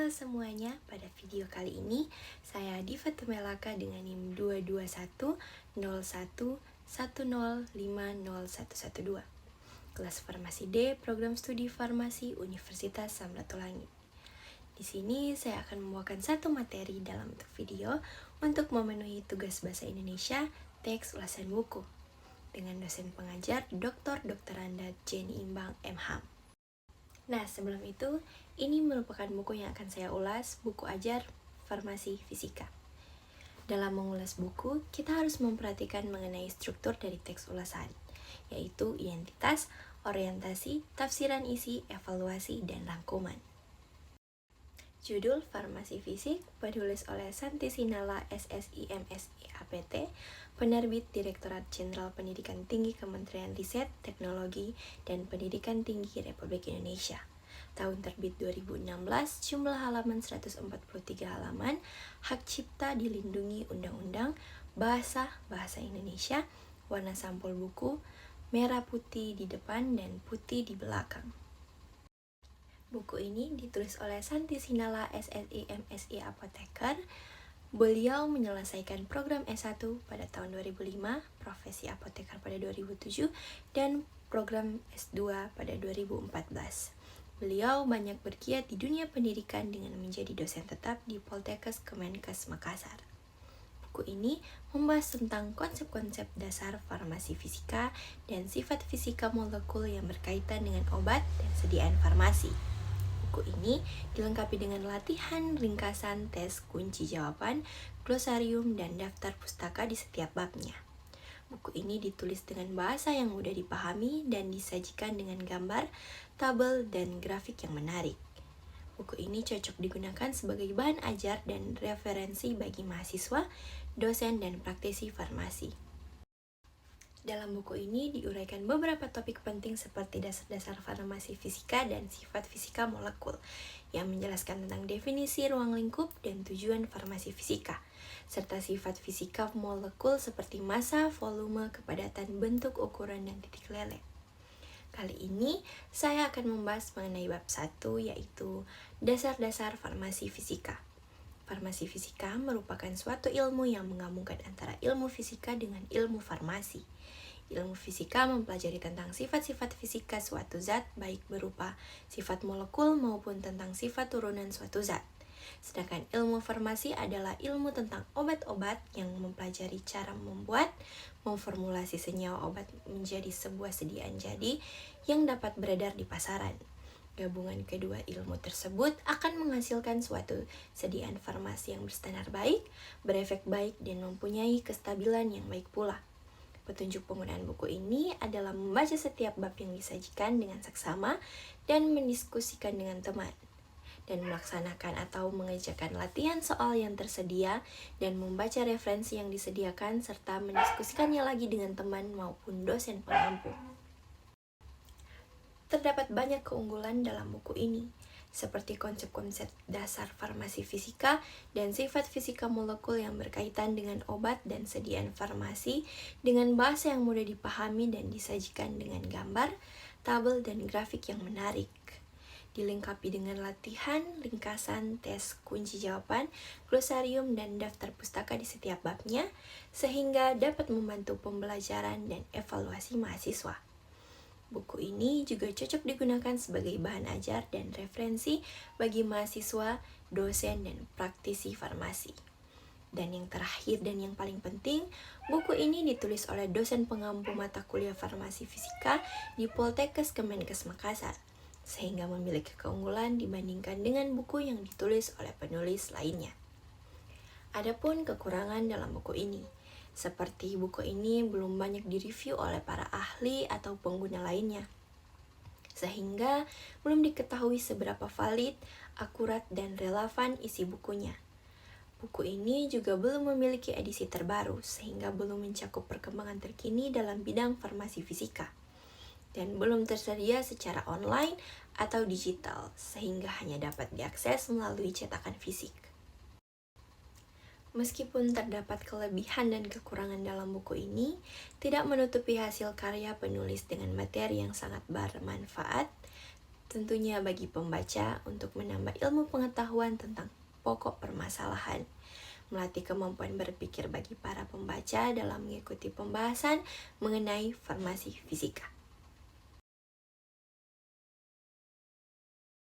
Halo semuanya, pada video kali ini saya Diva Tumelaka dengan NIM 2210101050112. Kelas Farmasi D, Program Studi Farmasi Universitas Samratulangi. Di sini saya akan membawakan satu materi dalam bentuk video untuk memenuhi tugas bahasa Indonesia teks ulasan buku dengan dosen pengajar Dr. Randa Jenny Imbang MHAM. Nah, sebelum itu, ini merupakan buku yang akan saya ulas, buku ajar farmasi fisika. Dalam mengulas buku, kita harus memperhatikan mengenai struktur dari teks ulasan, yaitu identitas, orientasi, tafsiran isi, evaluasi, dan rangkuman. Judul Farmasi Fisik, penulis oleh Santi Sinala SSIMSI APT, penerbit Direktorat Jenderal Pendidikan Tinggi Kementerian Riset, Teknologi, dan Pendidikan Tinggi Republik Indonesia. Tahun terbit 2016, jumlah halaman 143 halaman, hak cipta dilindungi undang-undang, bahasa Indonesia, warna sampul buku, merah putih di depan dan putih di belakang. Buku ini ditulis oleh Santi Sinala SSIMSI Apoteker. Beliau menyelesaikan program S1 pada tahun 2005, profesi apoteker pada 2007, dan program S2 pada 2014. Beliau banyak bergiat di dunia pendidikan dengan menjadi dosen tetap di Poltekkes Kemenkes Makassar. Buku ini membahas tentang konsep-konsep dasar farmasi fisika dan sifat fisika molekul yang berkaitan dengan obat dan sediaan farmasi. Buku ini dilengkapi dengan latihan, ringkasan, tes, kunci jawaban, glosarium, dan daftar pustaka di setiap babnya. Buku ini ditulis dengan bahasa yang mudah dipahami dan disajikan dengan gambar, tabel, dan grafik yang menarik. Buku ini cocok digunakan sebagai bahan ajar dan referensi bagi mahasiswa, dosen, dan praktisi farmasi. Dalam buku ini diuraikan beberapa topik penting seperti dasar-dasar farmasi fisika dan sifat fisika molekul, yang menjelaskan tentang definisi ruang lingkup dan tujuan farmasi fisika, serta sifat fisika molekul seperti massa, volume, kepadatan, bentuk, ukuran, dan titik lele. Kali ini saya akan membahas mengenai bab 1, yaitu dasar-dasar farmasi fisika. Farmasi fisika merupakan suatu ilmu yang menggabungkan antara ilmu fisika dengan ilmu farmasi. Ilmu fisika mempelajari tentang sifat-sifat fisika suatu zat, baik berupa sifat molekul maupun tentang sifat turunan suatu zat. Sedangkan ilmu farmasi adalah ilmu tentang obat-obat yang mempelajari cara membuat, memformulasi senyawa obat menjadi sebuah sediaan jadi yang dapat beredar di pasaran. Gabungan kedua ilmu tersebut akan menghasilkan suatu sediaan farmasi yang berstandar baik, berefek baik, dan mempunyai kestabilan yang baik pula. Petunjuk penggunaan buku ini adalah membaca setiap bab yang disajikan dengan seksama dan mendiskusikan dengan teman, dan melaksanakan atau mengerjakan latihan soal yang tersedia dan membaca referensi yang disediakan serta mendiskusikannya lagi dengan teman maupun dosen pengampu. Terdapat banyak keunggulan dalam buku ini, seperti konsep-konsep dasar farmasi fisika dan sifat fisika molekul yang berkaitan dengan obat dan sediaan farmasi dengan bahasa yang mudah dipahami dan disajikan dengan gambar, tabel, dan grafik yang menarik. Dilengkapi dengan latihan, ringkasan, tes, kunci jawaban, glosarium, dan daftar pustaka di setiap babnya, sehingga dapat membantu pembelajaran dan evaluasi mahasiswa. Buku ini juga cocok digunakan sebagai bahan ajar dan referensi bagi mahasiswa, dosen, dan praktisi farmasi. Dan yang terakhir dan yang paling penting, buku ini ditulis oleh dosen pengampu mata kuliah farmasi fisika di Poltekkes Kemenkes Makassar, sehingga memiliki keunggulan dibandingkan dengan buku yang ditulis oleh penulis lainnya. Adapun kekurangan dalam buku ini, seperti buku ini belum banyak direview oleh para ahli atau pengguna lainnya, sehingga belum diketahui seberapa valid, akurat, dan relevan isi bukunya. Buku ini juga belum memiliki edisi terbaru, sehingga belum mencakup perkembangan terkini dalam bidang farmasi fisika, dan belum tersedia secara online atau digital, sehingga hanya dapat diakses melalui cetakan fisik. Meskipun terdapat kelebihan dan kekurangan dalam buku ini, tidak menutupi hasil karya penulis dengan materi yang sangat bermanfaat, tentunya bagi pembaca untuk menambah ilmu pengetahuan tentang pokok permasalahan, melatih kemampuan berpikir bagi para pembaca dalam mengikuti pembahasan mengenai farmasi fisika.